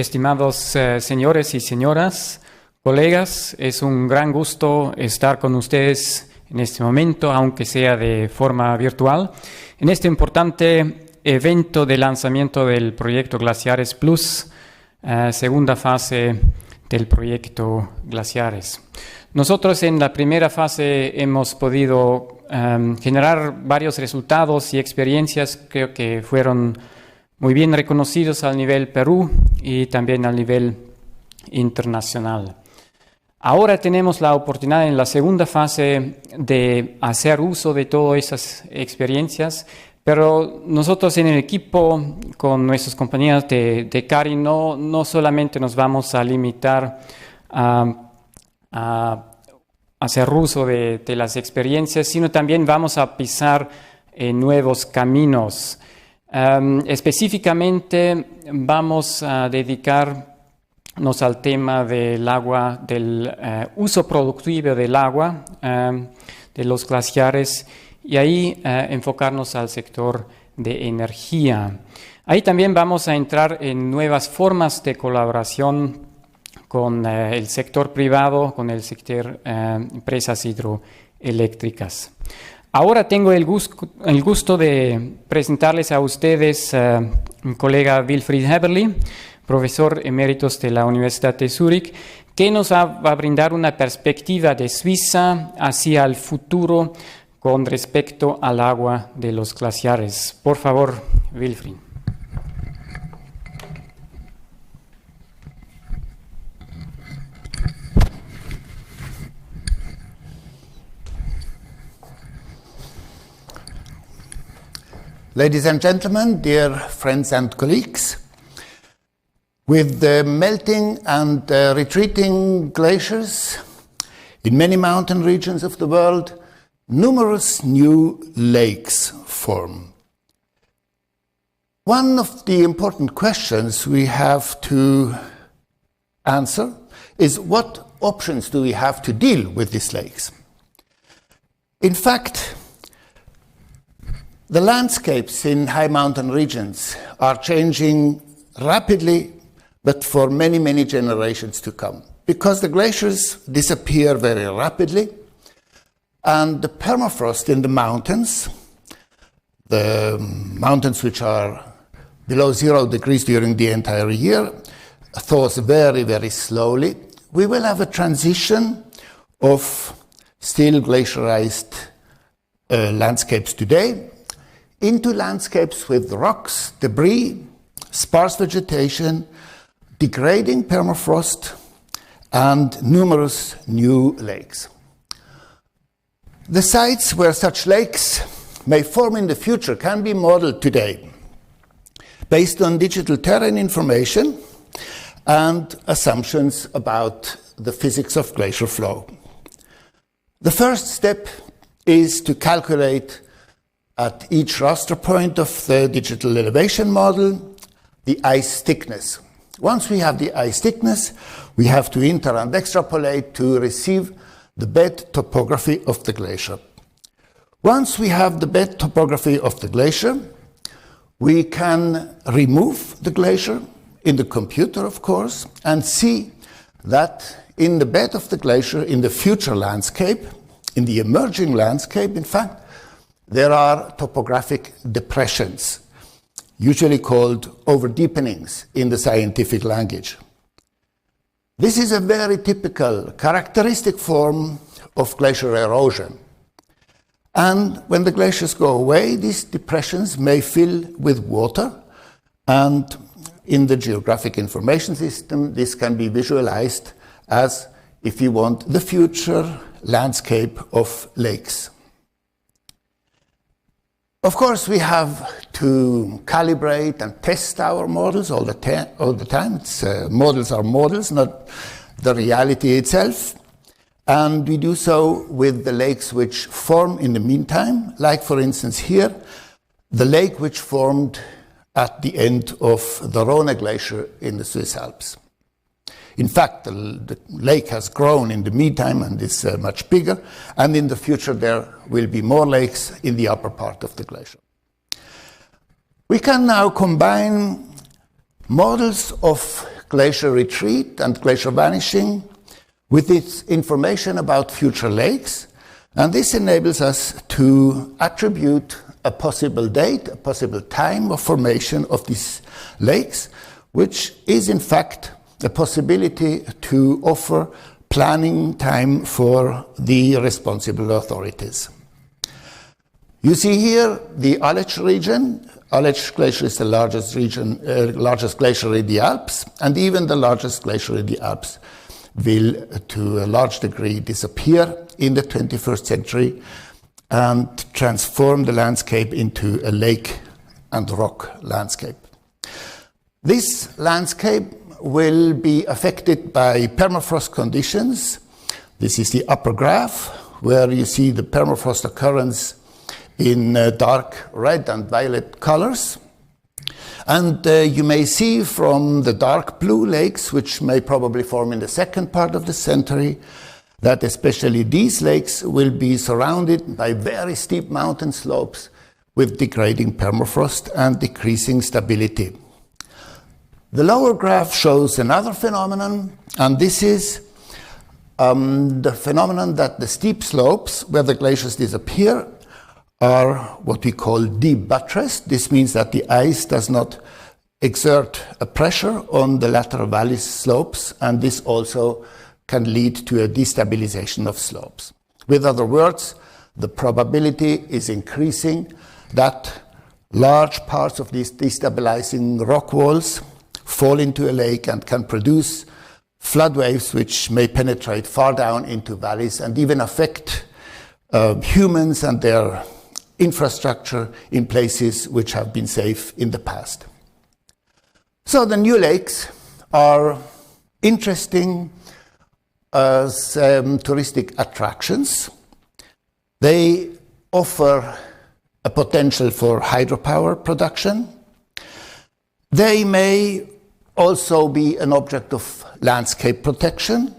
estimados señores y señoras, colegas, es un gran gusto estar con ustedes en este momento, aunque sea de forma virtual, en este importante evento de lanzamiento del Proyecto Glaciares Plus, segunda fase del Proyecto Glaciares. Nosotros en la primera fase hemos podido generar varios resultados y experiencias, creo que fueron muy bien reconocidos al nivel Perú y también al nivel internacional. Ahora tenemos la oportunidad en la segunda fase de hacer uso de todas esas experiencias, pero nosotros en el equipo, con nuestros compañeros de CARI, no solamente nos vamos a limitar a hacer uso de las experiencias, sino también vamos a pisar nuevos caminos. Específicamente vamos a dedicarnos al tema del agua, del uso productivo del agua, de los glaciares, y ahí enfocarnos al sector de energía. Ahí también vamos a entrar en nuevas formas de colaboración con el sector privado, con el sector empresas hidroeléctricas. Ahora tengo el gusto de presentarles a ustedes mi colega Wilfried Haeberli, profesor eméritos de la Universidad de Zurich, que nos va a brindar una perspectiva de Suiza hacia el futuro con respecto al agua de los glaciares. Por favor, Wilfried. Ladies and gentlemen, dear friends and colleagues, with the melting and retreating glaciers in many mountain regions of the world, numerous new lakes form. One of the important questions we have to answer is what options do we have to deal with these lakes? In fact, the landscapes in high mountain regions are changing rapidly, but for many, many generations to come, because the glaciers disappear very rapidly, and the permafrost in the mountains which are below 0 degrees during the entire year, thaws very, very slowly. We will have a transition of still glaciarized landscapes today into landscapes with rocks, debris, sparse vegetation, degrading permafrost, and numerous new lakes. The sites where such lakes may form in the future can be modeled today based on digital terrain information and assumptions about the physics of glacier flow. The first step is to calculate at each raster point of the digital elevation model the ice thickness. Once we have the ice thickness, we have to inter and extrapolate to receive the bed topography of the glacier. Once we have the bed topography of the glacier, we can remove the glacier in the computer, of course, and see that in the bed of the glacier, in the future landscape, in the emerging landscape, in fact, there are topographic depressions, usually called overdeepenings in the scientific language. This is a very typical, characteristic form of glacier erosion. And when the glaciers go away, these depressions may fill with water, and in the geographic information system, this can be visualized as, if you want, the future landscape of lakes. Of course, we have to calibrate and test our models all the time. Models are models, not the reality itself. And we do so with the lakes which form in the meantime, like, for instance, here, the lake which formed at the end of the Rhone Glacier in the Swiss Alps. In fact, the lake has grown in the meantime and is much bigger, and in the future there will be more lakes in the upper part of the glacier. We can now combine models of glacier retreat and glacier vanishing with its information about future lakes. And this enables us to attribute a possible date, a possible time of formation of these lakes, which is in fact a possibility to offer planning time for the responsible authorities. You see here the Aletsch region. Aletsch Glacier is the largest glacier in the Alps, and even the largest glacier in the Alps will, to a large degree, disappear in the 21st century and transform the landscape into a lake and rock landscape. This landscape will be affected by permafrost conditions. This is the upper graph, where you see the permafrost occurrence in dark red and violet colors. And you may see from the dark blue lakes, which may probably form in the second part of the century, that especially these lakes will be surrounded by very steep mountain slopes with degrading permafrost and decreasing stability. The lower graph shows another phenomenon, and this is the phenomenon that the steep slopes where the glaciers disappear are what we call debuttressed. This means that the ice does not exert a pressure on the lateral valley slopes, and this also can lead to a destabilization of slopes. With other words, the probability is increasing that large parts of these destabilizing rock walls fall into a lake and can produce flood waves which may penetrate far down into valleys and even affect humans and their infrastructure in places which have been safe in the past. So the new lakes are interesting as touristic attractions. They offer a potential for hydropower production. They may also be an object of landscape protection,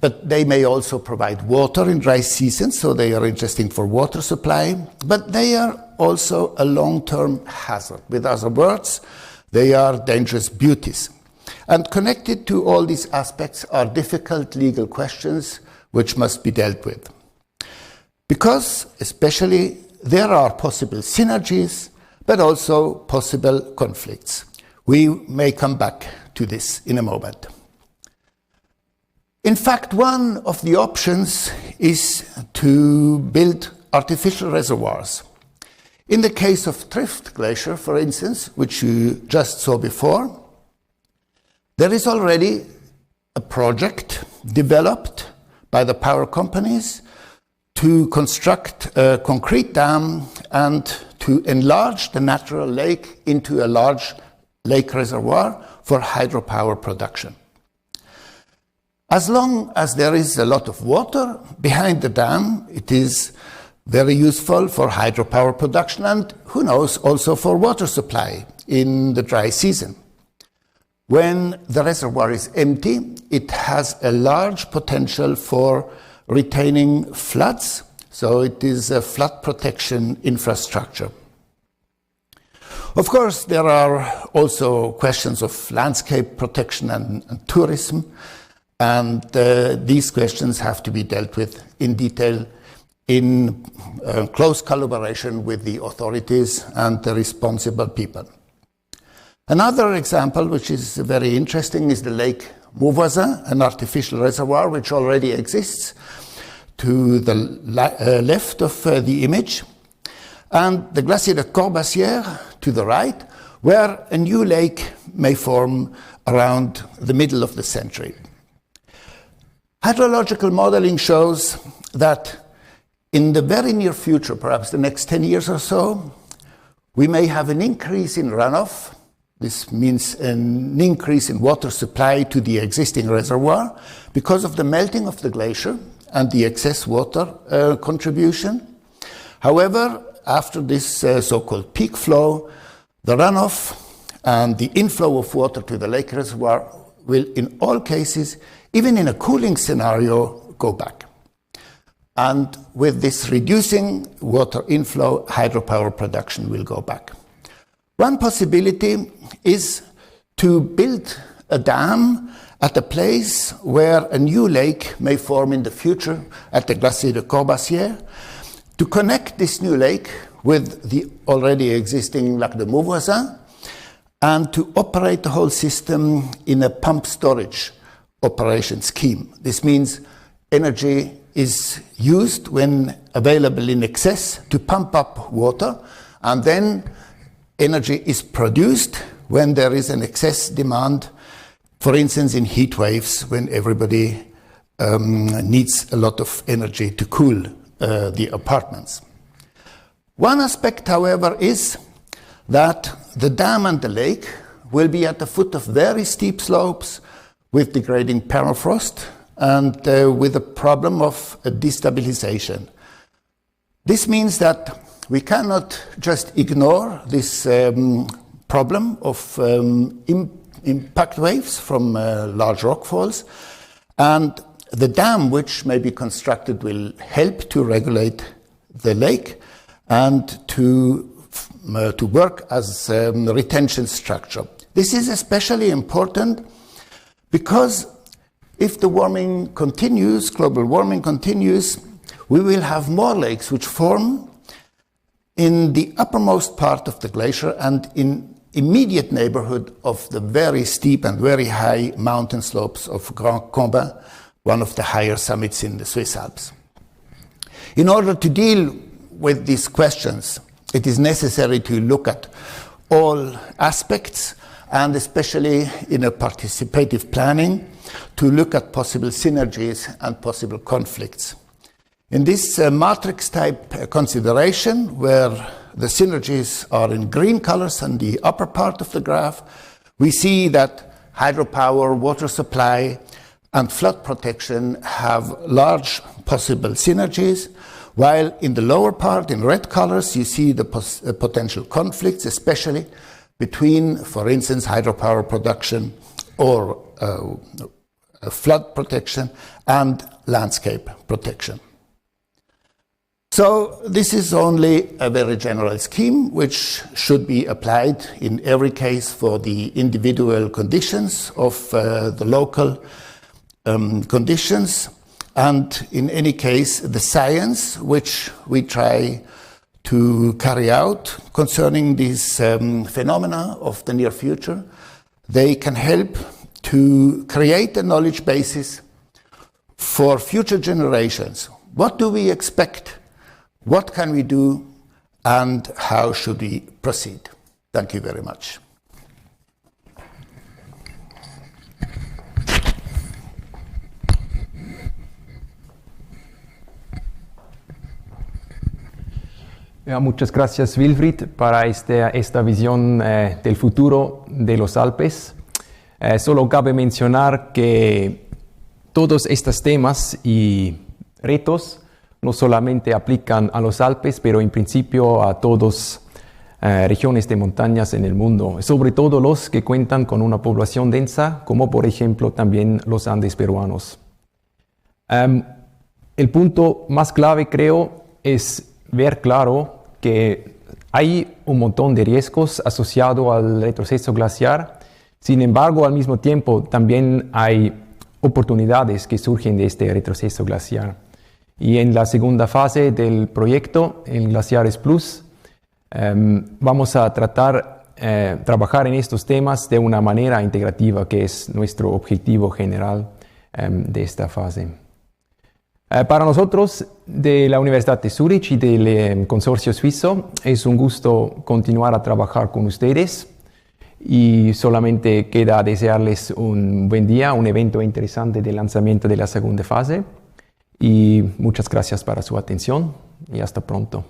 but they may also provide water in dry seasons, so they are interesting for water supply, but they are also a long-term hazard. With other words, they are dangerous beauties. And connected to all these aspects are difficult legal questions which must be dealt with. Because, especially, there are possible synergies, but also possible conflicts. We may come back to this in a moment. In fact, one of the options is to build artificial reservoirs. In the case of Trift Glacier, for instance, which you just saw before, there is already a project developed by the power companies to construct a concrete dam and to enlarge the natural lake into a large lake reservoir for hydropower production. As long as there is a lot of water behind the dam, it is very useful for hydropower production and, who knows, also for water supply in the dry season. When the reservoir is empty, it has a large potential for retaining floods, so it is a flood protection infrastructure. Of course, there are also questions of landscape protection and tourism, and these questions have to be dealt with in detail in close collaboration with the authorities and the responsible people. Another example, which is very interesting, is the Lake Mauvoisin, an artificial reservoir which already exists to the left of the image, and the Glacier de Corbassière to the right, where a new lake may form around the middle of the century. Hydrological modeling shows that in the very near future, perhaps the next 10 years or so, we may have an increase in runoff. This means an increase in water supply to the existing reservoir because of the melting of the glacier and the excess water contribution. However, after this so-called peak flow, the runoff and the inflow of water to the lake reservoir will, in all cases, even in a cooling scenario, go back. And with this reducing water inflow, hydropower production will go back. One possibility is to build a dam at a place where a new lake may form in the future at the Glacier de Cooperación, to connect this new lake with the already existing Lac de Mauvoisin, and to operate the whole system in a pump storage operation scheme. This means energy is used when available in excess to pump up water, and then energy is produced when there is an excess demand, for instance in heat waves, when everybody needs a lot of energy to cool the apartments. One aspect, however, is that the dam and the lake will be at the foot of very steep slopes with degrading permafrost and with a problem of destabilization. This means that we cannot just ignore this problem of impact waves from large rockfalls, and the dam which may be constructed will help to regulate the lake and to work as a retention structure. This is especially important because if the warming continues, global warming continues, we will have more lakes which form in the uppermost part of the glacier and in immediate neighborhood of the very steep and very high mountain slopes of Grand Combin, one of the higher summits in the Swiss Alps. In order to deal with these questions, it is necessary to look at all aspects, and especially in a participative planning, to look at possible synergies and possible conflicts. In this matrix-type consideration, where the synergies are in green colors on the upper part of the graph, we see that hydropower, water supply, and flood protection have large possible synergies, while in the lower part, in red colors, you see the potential conflicts, especially between, for instance, hydropower production or flood protection and landscape protection. So this is only a very general scheme which should be applied in every case for the individual conditions of the local conditions, and in any case the science which we try to carry out concerning these phenomena of the near future, they can help to create a knowledge basis for future generations. What do we expect? What can we do? And how should we proceed? Thank you very much. Ja, muchas gracias, Wilfried, para esta visión del futuro de los Alpes. Solo cabe mencionar que todos estos temas y retos no solamente aplican a los Alpes, pero en principio a todas regiones de montañas en el mundo, sobre todo los que cuentan con una población densa, como por ejemplo también los Andes peruanos. El punto más clave, creo, es ver claro que hay un montón de riesgos asociados al retroceso glaciar. Sin embargo, al mismo tiempo también hay oportunidades que surgen de este retroceso glaciar. Y en la segunda fase del proyecto, en Glaciares Plus, vamos a trabajar en estos temas de una manera integrativa, que es nuestro objetivo general de esta fase. Para nosotros de la Universidad de Zurich y del consorcio suizo es un gusto continuar a trabajar con ustedes y solamente queda desearles un buen día, un evento interesante de lanzamiento de la segunda fase, y muchas gracias para su atención y hasta pronto.